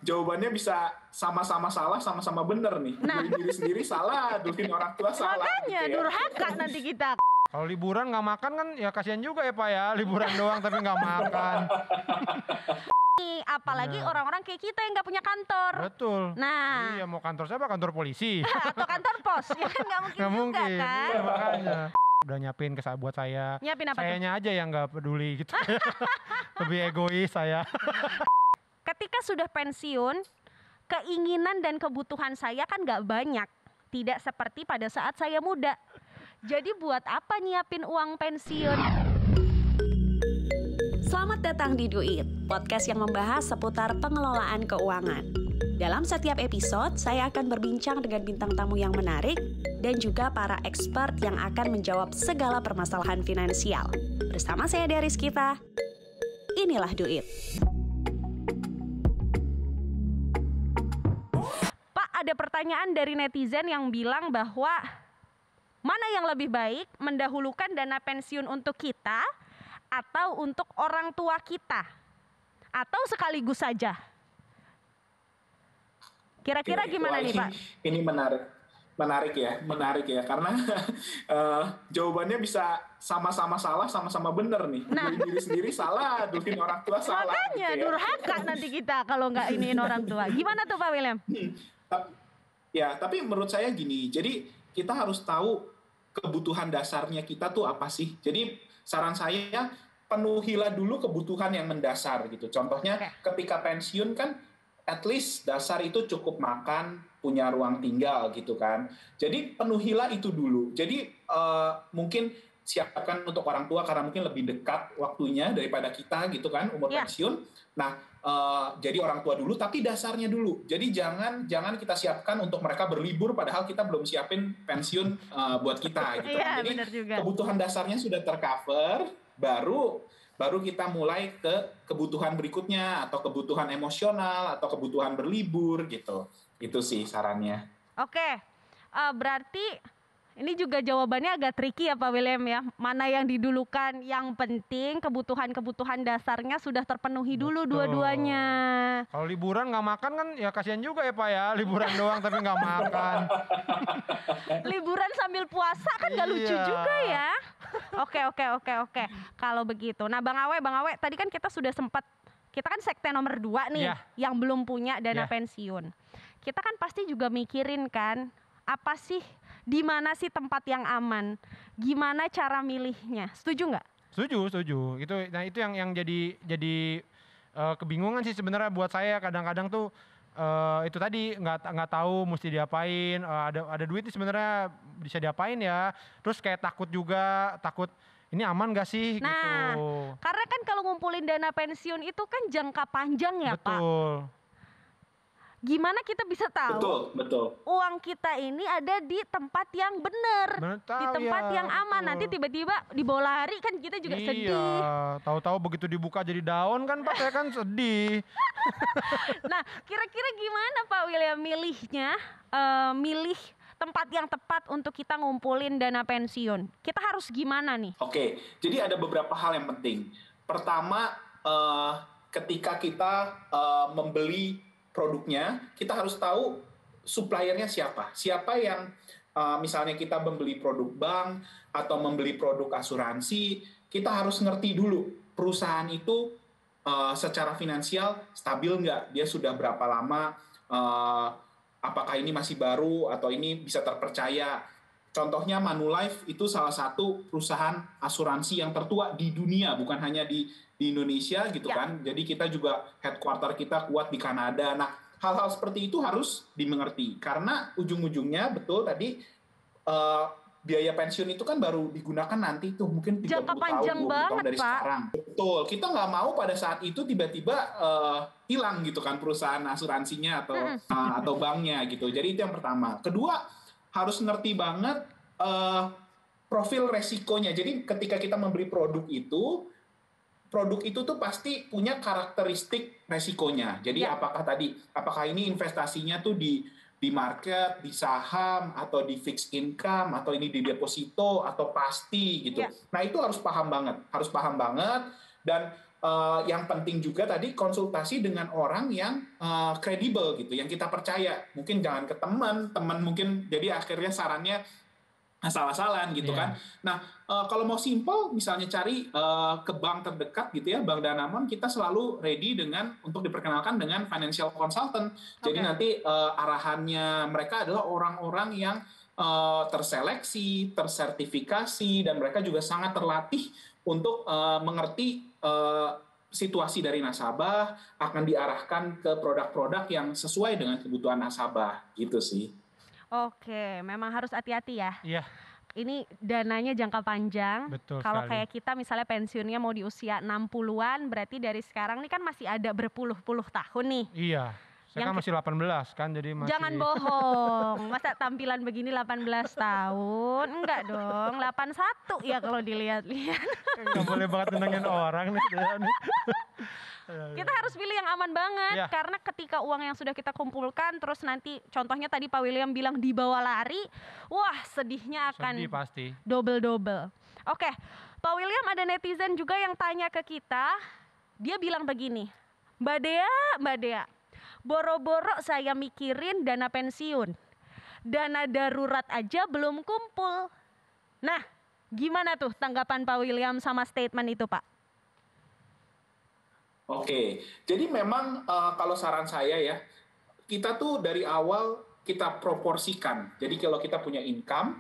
Jawabannya bisa sama-sama salah, sama-sama benar nih. Nah. Duluin diri sendiri salah, duluin orang tua salah. Makanya gitu ya. durhaka nanti kita. Kalau liburan nggak makan kan ya kasihan juga ya Pak ya, liburan doang tapi nggak makan. Apalagi Bener. orang-orang kayak kita yang nggak punya kantor. Betul. Nah. Iya, mau kantor siapa? Kantor polisi. Atau kantor pos, ya kan nggak mungkin Nggak juga mungkin. kan. Iya, makanya. Udah nyiapin buat saya. Nyiapin apa tuh? Sayanya aja yang nggak peduli gitu. Lebih egois saya. Ketika sudah pensiun, keinginan dan kebutuhan saya kan nggak banyak. Tidak seperti pada saat saya muda. Jadi buat apa nyiapin uang pensiun? Selamat datang di Duit, podcast yang membahas seputar pengelolaan keuangan. Dalam setiap episode, saya akan berbincang dengan bintang tamu yang menarik dan juga para expert yang akan menjawab segala permasalahan finansial. Bersama saya Deris Kita, inilah Duit. Pak, ada pertanyaan dari netizen yang bilang bahwa mana yang lebih baik, mendahulukan dana pensiun untuk kita atau untuk orang tua kita? Atau sekaligus saja? Kira-kira gimana nih Pak? Ini menarik ya, karena jawabannya bisa sama-sama salah, sama-sama benar nih. Nah. Duluin diri sendiri salah, duluin orang tua salah. Makanya gitu ya. durhaka nanti kita kalau nggak iniin orang tua. Gimana tuh Pak William? Ya, tapi menurut saya gini, jadi kita harus tahu kebutuhan dasarnya kita tuh apa sih. Jadi saran saya, penuhilah dulu kebutuhan yang mendasar gitu. Contohnya ketika pensiun kan at least dasar itu cukup makan, punya ruang tinggal gitu kan. Jadi penuhilah itu dulu. Jadi mungkin siapkan untuk orang tua karena mungkin lebih dekat waktunya daripada kita gitu kan, umur pensiun. Nah, jadi orang tua dulu tapi dasarnya dulu. Jadi jangan kita siapkan untuk mereka berlibur padahal kita belum siapin pensiun buat kita gitu. Iya, Jadi benar juga. kebutuhan dasarnya sudah tercover, baru kita mulai ke kebutuhan berikutnya atau kebutuhan emosional atau kebutuhan berlibur gitu. Itu sih sarannya. Oke, berarti ini juga jawabannya agak tricky ya Pak William ya. Mana yang didulukan? Yang penting kebutuhan-kebutuhan dasarnya sudah terpenuhi dulu. Betul. Dua-duanya. Kalau liburan nggak makan kan ya kasihan juga ya Pak ya, liburan doang tapi nggak makan. Liburan sambil puasa kan nggak lucu Iya. juga ya. Oke. Kalau begitu. Nah Bang Awe, tadi kan kita sudah sempat, kita kan sekte nomor 2 nih, yang belum punya dana pensiun. Kita kan pasti juga mikirin kan, apa sih, di mana sih tempat yang aman, gimana cara milihnya, setuju nggak? Setuju. Itu yang jadi kebingungan sih sebenarnya buat saya kadang-kadang tuh. Itu tadi nggak tahu mesti diapain, ada duit nih sebenarnya bisa diapain ya, terus kayak takut ini aman gak sih? Nah, gitu. karena kan kalau ngumpulin dana pensiun itu kan jangka panjang ya Pak. Betul. Gimana kita bisa tahu Betul. uang kita ini ada di tempat yang benar, di tempat yang aman. Betul. Nanti tiba-tiba di bawah lari kan kita juga sedih. Iya, tahu-tahu begitu dibuka jadi daun kan Pak, saya kan sedih. Nah, kira-kira gimana Pak William milihnya, milih tempat yang tepat untuk kita ngumpulin dana pensiun? Kita harus gimana nih? Oke, jadi ada beberapa hal yang penting. Pertama, ketika kita membeli produknya, kita harus tahu suppliernya siapa. Siapa yang misalnya kita membeli produk bank atau membeli produk asuransi, kita harus ngerti dulu perusahaan itu secara finansial stabil nggak? Dia sudah berapa lama? Apakah ini masih baru atau ini bisa terpercaya? Contohnya Manulife itu salah satu perusahaan asuransi yang tertua di dunia, bukan hanya di Indonesia gitu kan. Jadi kita juga headquarter kita kuat di Kanada. Nah, hal-hal seperti itu harus dimengerti karena ujung-ujungnya betul tadi biaya pensiun itu kan baru digunakan nanti tuh mungkin 30 Jangka panjang tahun, 20 banget, tahun dari Pak. sekarang. Betul, kita nggak mau pada saat itu tiba-tiba hilang gitu kan perusahaan asuransinya atau banknya gitu. Jadi itu yang pertama. Kedua, harus ngerti banget profil resikonya. Jadi ketika kita membeli produk itu tuh pasti punya karakteristik resikonya. Jadi apakah ini investasinya tuh di market, di saham, atau di fixed income, atau ini di deposito, atau pasti gitu. Nah itu harus paham banget. Dan yang penting juga tadi konsultasi dengan orang yang kredibel gitu, yang kita percaya. Mungkin jangan ke teman mungkin jadi akhirnya sarannya asal-asalan gitu kan. Nah, kalau mau simple misalnya cari ke bank terdekat gitu ya, Bank Danamon kita selalu ready untuk diperkenalkan dengan financial consultant. Jadi nanti arahannya mereka adalah orang-orang yang terseleksi, tersertifikasi, dan mereka juga sangat terlatih untuk mengerti situasi dari nasabah, akan diarahkan ke produk-produk yang sesuai dengan kebutuhan nasabah gitu sih. Oke, memang harus hati-hati ya. Iya. Ini dananya jangka panjang. Betul Kalau sekali. kayak kita misalnya pensiunnya mau di usia 60-an, berarti dari sekarang ini kan masih ada berpuluh-puluh tahun nih. Iya. Saya kan masih 18 kan, jadi masih... Jangan bohong, masa tampilan begini 18 tahun? Enggak dong, 81 ya kalau dilihat-lihat. Nggak boleh banget nenangin orang nih. Kita harus pilih yang aman banget, karena ketika uang yang sudah kita kumpulkan, terus nanti contohnya tadi Pak William bilang dibawa lari, wah sedihnya akan sedih pasti. Double. Oke, Pak William, ada netizen juga yang tanya ke kita, dia bilang begini, Mbak Dea, boro-boro saya mikirin dana pensiun, dana darurat aja belum kumpul. Nah, gimana tuh tanggapan Pak William sama statement itu, Pak? Oke, jadi memang kalau saran saya ya, kita tuh dari awal kita proporsikan. Jadi kalau kita punya income,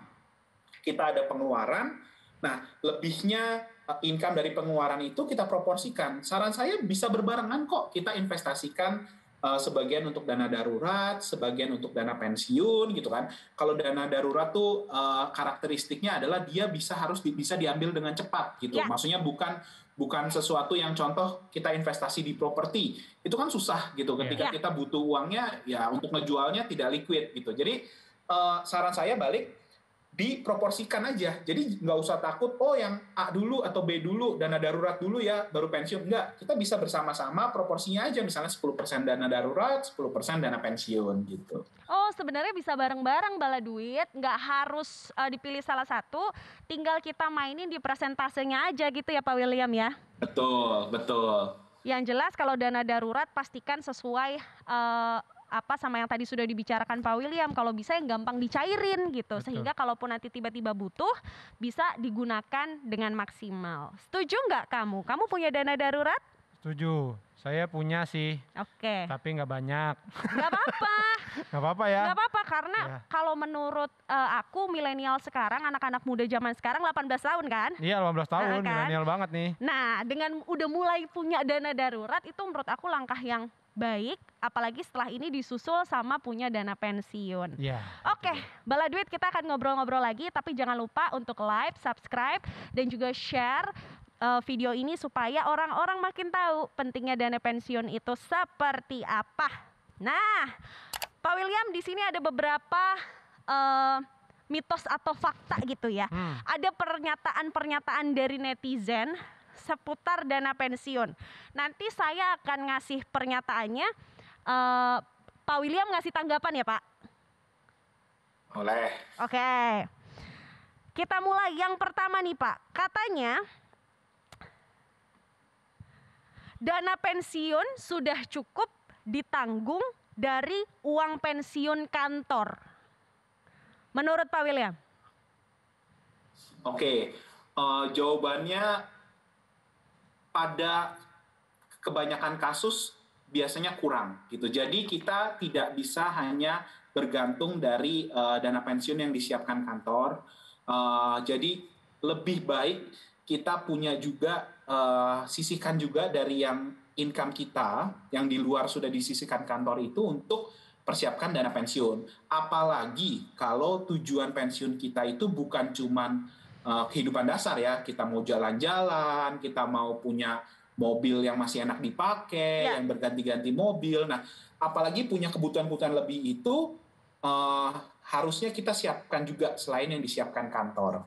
kita ada pengeluaran, nah lebihnya income dari pengeluaran itu kita proporsikan. Saran saya bisa berbarengan kok, kita investasikan sebagian untuk dana darurat, sebagian untuk dana pensiun gitu kan. Kalau dana darurat tuh karakteristiknya adalah dia bisa diambil dengan cepat gitu. Maksudnya bukan sesuatu yang contoh kita investasi di properti. Itu kan susah gitu ketika kita butuh uangnya ya untuk ngejualnya tidak liquid gitu. Jadi saran saya balik diproporsikan aja. Jadi nggak usah takut, yang A dulu atau B dulu, dana darurat dulu ya, baru pensiun. Enggak, kita bisa bersama-sama proporsinya aja, misalnya 10% dana darurat, 10% dana pensiun gitu. Oh, sebenarnya bisa bareng-bareng bala duit, nggak harus dipilih salah satu, tinggal kita mainin di persentasenya aja gitu ya Pak William ya? Betul. Yang jelas kalau dana darurat pastikan sesuai sama yang tadi sudah dibicarakan Pak William, kalau bisa yang gampang dicairin gitu. Betul. Sehingga kalaupun nanti tiba-tiba butuh bisa digunakan dengan maksimal. Setuju nggak kamu? Kamu punya dana darurat? Setuju, saya punya sih. Oke. Tapi nggak banyak. Nggak apa-apa. Nggak apa-apa ya? Nggak apa-apa karena kalau menurut aku milenial sekarang, anak-anak muda zaman sekarang 18 tahun kan? Iya 18 tahun, milenial banget nih. Nah dengan udah mulai punya dana darurat itu menurut aku langkah yang baik, apalagi setelah ini disusul sama punya dana pensiun. Oke, Bala Duit kita akan ngobrol-ngobrol lagi, tapi jangan lupa untuk like, subscribe, dan juga share video ini supaya orang-orang makin tahu pentingnya dana pensiun itu seperti apa. Nah, Pak William, di sini ada beberapa mitos atau fakta gitu ya. Ada pernyataan-pernyataan dari netizen seputar dana pensiun. Nanti saya akan ngasih pernyataannya, Pak William ngasih tanggapan ya Pak? Boleh. Oke. Kita mulai yang pertama nih Pak. Katanya dana pensiun sudah cukup ditanggung dari uang pensiun kantor. Menurut Pak William? Oke, jawabannya pada kebanyakan kasus biasanya kurang gitu. Jadi kita tidak bisa hanya bergantung dari dana pensiun yang disiapkan kantor. Jadi lebih baik kita punya juga sisihkan juga dari yang income kita yang di luar sudah disisihkan kantor itu untuk persiapkan dana pensiun. Apalagi kalau tujuan pensiun kita itu bukan cuman kehidupan dasar ya, kita mau jalan-jalan, kita mau punya mobil yang masih enak dipakai, yang berganti-ganti mobil. Nah, apalagi punya kebutuhan-kebutuhan lebih itu harusnya kita siapkan juga selain yang disiapkan kantor.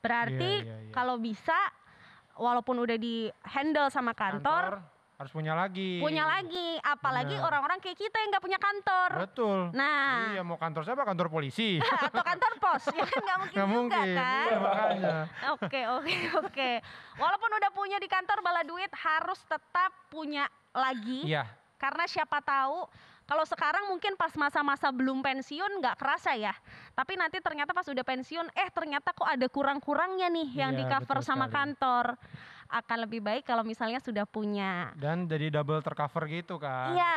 Berarti kalau bisa, walaupun udah di handle sama kantor, Harus punya lagi. Apalagi orang-orang kayak kita yang nggak punya kantor. Betul. Nah, iya, mau kantor siapa? Kantor polisi. atau kantor pos, ya kan nggak mungkin juga kan. Iya, makanya. Oke. Walaupun udah punya di kantor, Bala Duit harus tetap punya lagi. Iya. Karena siapa tahu kalau sekarang mungkin pas masa-masa belum pensiun nggak kerasa ya. Tapi nanti ternyata pas udah pensiun, ternyata kok ada kurang-kurangnya nih yang di cover sama kantor. Akan lebih baik kalau misalnya sudah punya. Dan jadi double tercover gitu kan. Iya,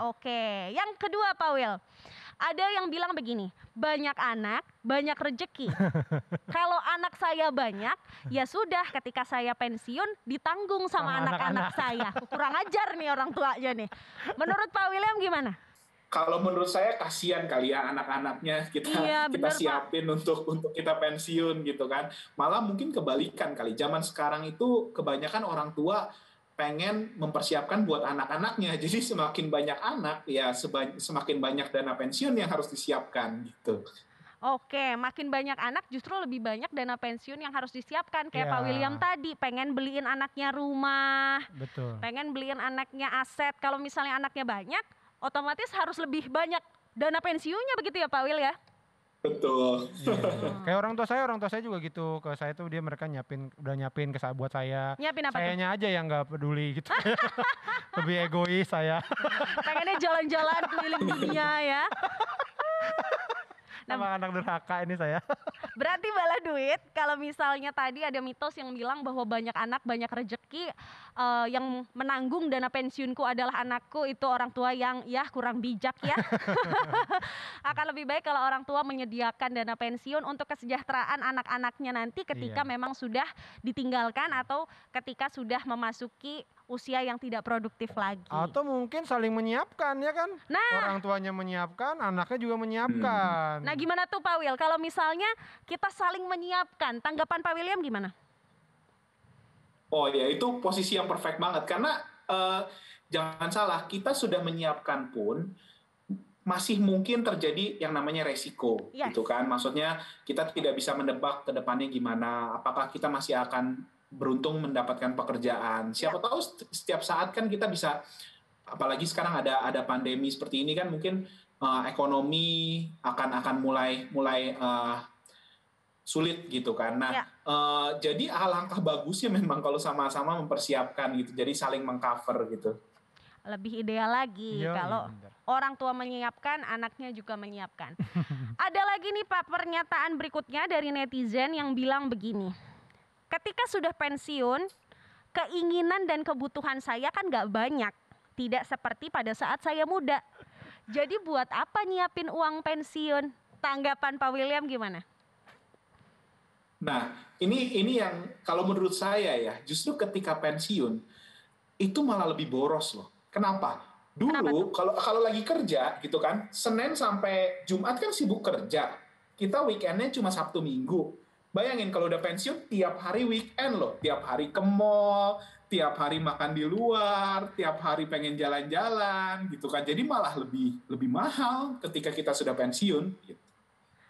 oke. Yang kedua Pak Wil, ada yang bilang begini, banyak anak, banyak rejeki. Kalau anak saya banyak, ya sudah ketika saya pensiun ditanggung sama anak-anak saya. Kurang ajar nih orang tuanya nih. Menurut Pak William gimana? Kalau menurut saya kasihan kali ya anak-anaknya kita siapin untuk kita pensiun gitu kan. Malah mungkin kebalikan kali. Zaman sekarang itu kebanyakan orang tua pengen mempersiapkan buat anak-anaknya. Jadi semakin banyak anak ya semakin banyak dana pensiun yang harus disiapkan gitu. Oke, makin banyak anak justru lebih banyak dana pensiun yang harus disiapkan. Kayak Pak William tadi, pengen beliin anaknya rumah. Betul. Pengen beliin anaknya aset. Kalau misalnya anaknya banyak, otomatis harus lebih banyak dana pensiunnya begitu ya Pak Wil ya? Betul. Kayak orang tua saya juga gitu. Ke saya tuh mereka udah nyiapin buat saya. Nyiapin apa Sayanya aja yang nggak peduli gitu. Lebih egois saya. Pengennya jalan-jalan keliling dunia ya. Sama anak durhaka ini saya. Berarti Bala Duit, kalau misalnya tadi ada mitos yang bilang bahwa banyak anak banyak rejeki, yang menanggung dana pensiunku adalah anakku, itu orang tua yang ya kurang bijak ya. Akan lebih baik kalau orang tua menyediakan dana pensiun untuk kesejahteraan anak-anaknya nanti ketika memang sudah ditinggalkan atau ketika sudah memasuki usia yang tidak produktif lagi. Atau mungkin saling menyiapkan ya kan? Nah, orang tuanya menyiapkan, anaknya juga menyiapkan. Nah, gimana tuh Pak Wil? Kalau misalnya kita saling menyiapkan, tanggapan Pak William gimana? Oh ya, itu posisi yang perfect banget karena jangan salah, kita sudah menyiapkan pun masih mungkin terjadi yang namanya resiko, gitu kan? Maksudnya kita tidak bisa menebak ke depannya gimana, apakah kita masih akan beruntung mendapatkan pekerjaan. Siapa tahu setiap saat kan kita bisa, apalagi sekarang ada pandemi seperti ini kan, mungkin ekonomi akan mulai sulit gitu kan. Nah, jadi alangkah bagusnya memang kalau sama-sama mempersiapkan gitu. Jadi saling mengcover gitu. Lebih ideal lagi kalau orang tua menyiapkan, anaknya juga menyiapkan. Ada lagi nih Pak pernyataan berikutnya dari netizen yang bilang begini. Ketika sudah pensiun, keinginan dan kebutuhan saya kan gak banyak. Tidak seperti pada saat saya muda. Jadi buat apa nyiapin uang pensiun? Tanggapan Pak William gimana? Nah, ini yang kalau menurut saya ya, justru ketika pensiun itu malah lebih boros loh. Kenapa? Dulu kalau lagi kerja gitu kan, Senin sampai Jumat kan sibuk kerja. Kita weekendnya cuma Sabtu Minggu. Bayangin kalau udah pensiun tiap hari weekend loh, tiap hari ke mall, tiap hari makan di luar, tiap hari pengen jalan-jalan gitu kan. Jadi malah lebih mahal ketika kita sudah pensiun gitu.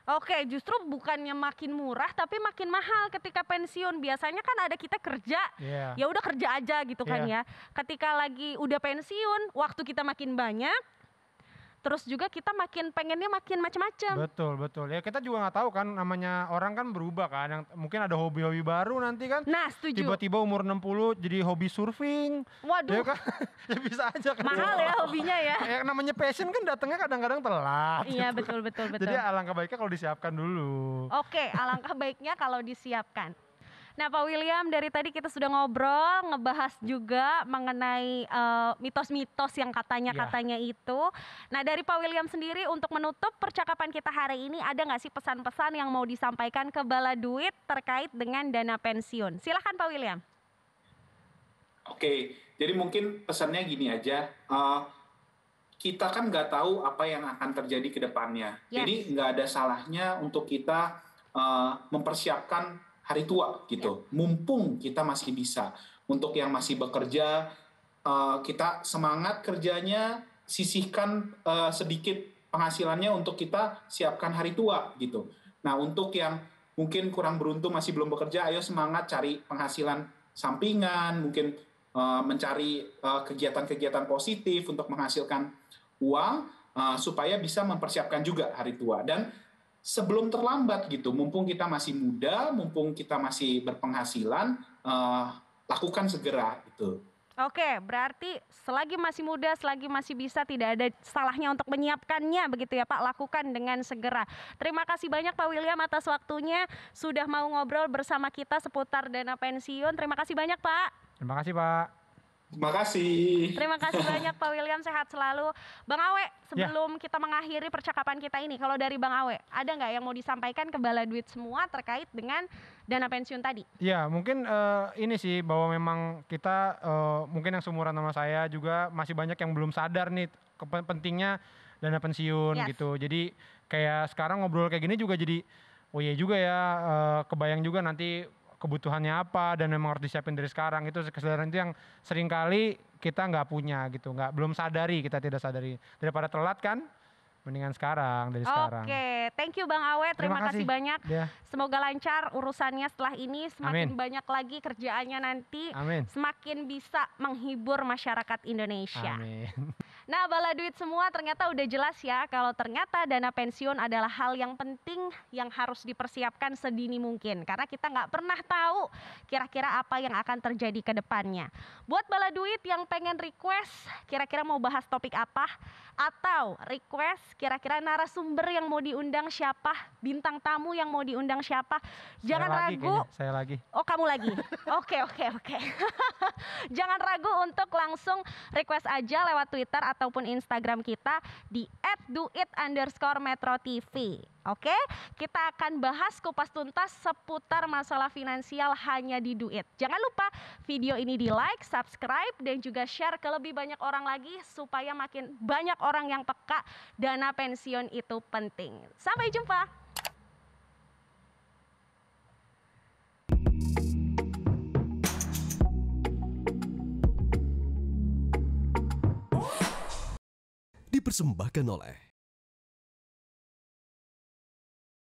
Oke, justru bukannya makin murah tapi makin mahal ketika pensiun. Biasanya kan ada kita kerja, ya udah kerja aja gitu kan ya. Ketika lagi udah pensiun, waktu kita makin banyak. Terus juga kita pengennya makin macam-macam. Betul. Ya kita juga nggak tahu kan, namanya orang kan berubah kan. Yang mungkin ada hobi-hobi baru nanti kan. Nah, setuju. Tiba-tiba umur 60 jadi hobi surfing. Waduh. Ya kan? Ya bisa aja kan. Mahal ya hobinya ya. Ya namanya passion kan datangnya kadang-kadang telat. Iya, gitu. betul. Jadi alangkah baiknya kalau disiapkan dulu. Oke, alangkah baiknya kalau disiapkan. Nah Pak William, dari tadi kita sudah ngobrol, ngebahas juga mengenai mitos-mitos yang katanya itu. Nah dari Pak William sendiri untuk menutup percakapan kita hari ini, ada nggak sih pesan-pesan yang mau disampaikan ke Bala Duit terkait dengan dana pensiun? Silahkan Pak William. Oke, jadi mungkin pesannya gini aja. Kita kan nggak tahu apa yang akan terjadi ke depannya. Jadi nggak ada salahnya untuk kita mempersiapkan hari tua gitu. Mumpung kita masih bisa. Untuk yang masih bekerja, kita semangat kerjanya, sisihkan sedikit penghasilannya untuk kita siapkan hari tua gitu. Nah, untuk yang mungkin kurang beruntung masih belum bekerja, ayo semangat cari penghasilan sampingan, mungkin mencari kegiatan-kegiatan positif untuk menghasilkan uang supaya bisa mempersiapkan juga hari tua. Dan sebelum terlambat gitu, mumpung kita masih muda, mumpung kita masih berpenghasilan, lakukan segera gitu. Oke, berarti selagi masih muda, selagi masih bisa, tidak ada salahnya untuk menyiapkannya begitu ya Pak, lakukan dengan segera. Terima kasih banyak Pak William atas waktunya, sudah mau ngobrol bersama kita seputar dana pensiun. Terima kasih banyak Pak. Terima kasih Pak. Terima kasih. Terima kasih banyak Pak William, sehat selalu. Bang Awe, sebelum kita mengakhiri percakapan kita ini, kalau dari Bang Awe, ada nggak yang mau disampaikan ke Baladuit semua terkait dengan dana pensiun tadi? Ya, mungkin ini sih bahwa memang kita mungkin yang seumuran sama saya juga masih banyak yang belum sadar nih pentingnya dana pensiun gitu. Jadi kayak sekarang ngobrol kayak gini juga jadi, oh iya juga ya, kebayang juga nanti kebutuhannya apa dan memang harus disiapin dari sekarang. Itu kesadaran itu yang seringkali kita nggak punya gitu, belum sadari, kita tidak sadari. Daripada telat kan, mendingan sekarang dari sekarang. Oke, thank you Bang Awe, terima kasih banyak. Semoga lancar urusannya setelah ini, semakin banyak lagi kerjaannya nanti, semakin bisa menghibur masyarakat Indonesia. Amin. Nah, Baladuit semua, ternyata udah jelas ya kalau ternyata dana pensiun adalah hal yang penting yang harus dipersiapkan sedini mungkin. Karena kita nggak pernah tahu kira-kira apa yang akan terjadi ke depannya. Buat Baladuit yang pengen request kira-kira mau bahas topik apa, atau request kira-kira narasumber yang mau diundang siapa, bintang tamu yang mau diundang siapa, jangan ragu. Saya lagi. Oh, kamu lagi? Oke. Jangan ragu untuk langsung request aja lewat Twitter ataupun Instagram kita di @duit_metrotv. Oke, kita akan bahas kupas tuntas seputar masalah finansial hanya di Duit. Jangan lupa video ini di like, subscribe, dan juga share ke lebih banyak orang lagi supaya makin banyak orang yang peka dana pensiun itu penting. Sampai jumpa. Dipersembahkan oleh